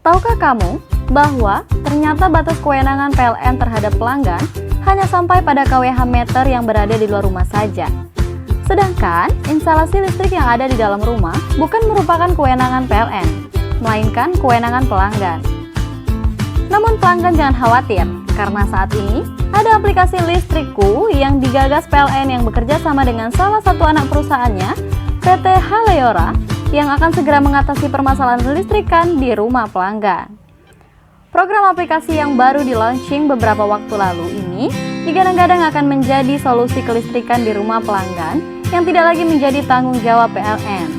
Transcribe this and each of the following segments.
Tahukah kamu bahwa ternyata batas kewenangan PLN terhadap pelanggan hanya sampai pada kWh meter yang berada di luar rumah saja? Sedangkan instalasi listrik yang ada di dalam rumah bukan merupakan kewenangan PLN, melainkan kewenangan pelanggan. Namun pelanggan jangan khawatir, karena saat ini ada aplikasi Listrikku yang digagas PLN yang bekerja sama dengan salah satu anak perusahaannya, PT Haleora, yang akan segera mengatasi permasalahan listrikan di rumah pelanggan. Program aplikasi yang baru di-launching beberapa waktu lalu ini digadang-gadang akan menjadi solusi kelistrikan di rumah pelanggan yang tidak lagi menjadi tanggung jawab PLN.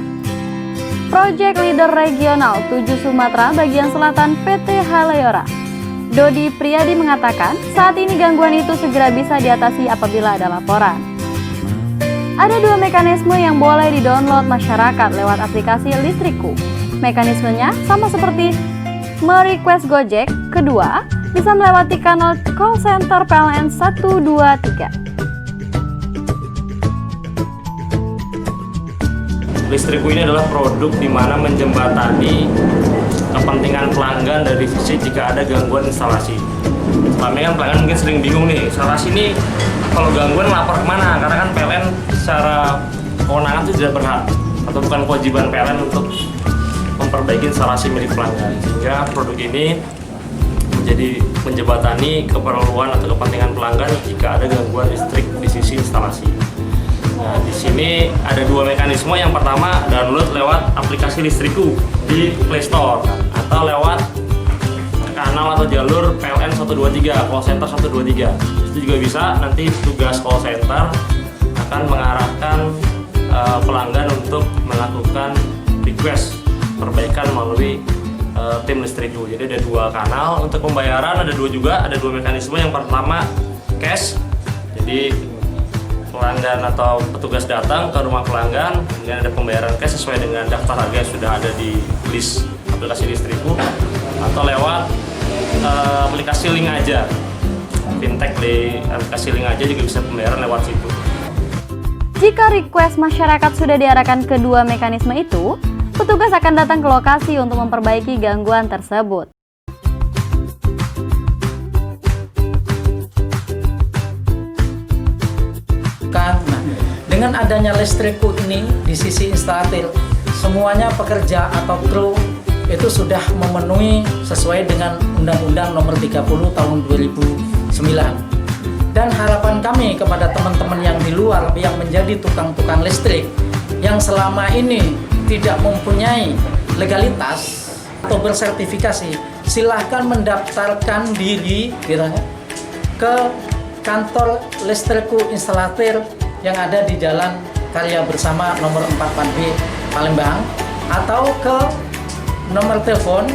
Project Leader Regional 7 Sumatera bagian selatan PT Haleora, Dodi Priyadi mengatakan saat ini gangguan itu segera bisa diatasi apabila ada laporan. Ada dua mekanisme yang boleh di-download masyarakat lewat aplikasi Listrikku. Mekanismenya sama seperti merequest Gojek. Kedua, bisa melewati kanal call center PLN 123. Listrikku ini adalah produk di mana menjembatani kepentingan pelanggan dari sisi jika ada gangguan instalasi. Selama ini kan pelanggan mungkin sering bingung nih, instalasi ini kalau gangguan lapor kemana? Karena kan PLN secara kewenangan itu tidak berhak atau bukan kewajiban PLN untuk memperbaiki instalasi milik pelanggan. Sehingga produk ini menjadi menjembatani keperluan atau kepentingan pelanggan jika ada gangguan listrik di sisi instalasi. Nah, di sini ada dua mekanisme. Yang pertama, download lewat aplikasi Listrikku di Play Store atau lewat kanal atau jalur PLN 123, call center 123. Itu juga bisa, nanti tugas call center akan mengarahkan pelanggan untuk melakukan request perbaikan melalui tim Listrikku. Jadi ada dua kanal. Untuk pembayaran ada dua mekanisme. Yang pertama cash. Jadi pelanggan atau petugas datang ke rumah pelanggan, kemudian ada pembayaran cash sesuai dengan daftar harga yang sudah ada di list aplikasi Listrikku, atau lewat aplikasi Link Aja, fintech di aplikasi Link Aja juga bisa pembayaran lewat situ. Jika request masyarakat sudah diarahkan ke dua mekanisme itu, petugas akan datang ke lokasi untuk memperbaiki gangguan tersebut. Nah, dengan adanya Listrikku ini di sisi instalatir, semuanya pekerja atau kru itu sudah memenuhi sesuai dengan Undang-Undang Nomor 30 Tahun 2009. Dan harapan kami kepada teman-teman yang di luar yang menjadi tukang-tukang listrik yang selama ini tidak mempunyai legalitas atau bersertifikasi, silahkan mendaftarkan diri ke kantor Listrikku instalatir yang ada di Jalan Karya Bersama nomor 44B Palembang, atau ke nomor telepon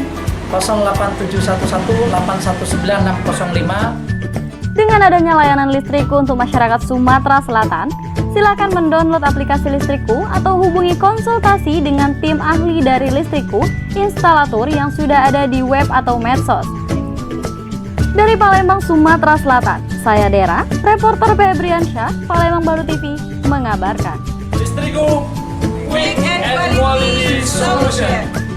08711819605. Dengan adanya layanan Listrikku untuk masyarakat Sumatera Selatan, silakan mendownload aplikasi Listrikku atau hubungi konsultasi dengan tim ahli dari Listrikku instalator yang sudah ada di web atau medsos. Dari Palembang, Sumatera Selatan, saya Dera, reporter Febriansyah, Palembang Baru TV, mengabarkan. Listrikku, quick and quality solution.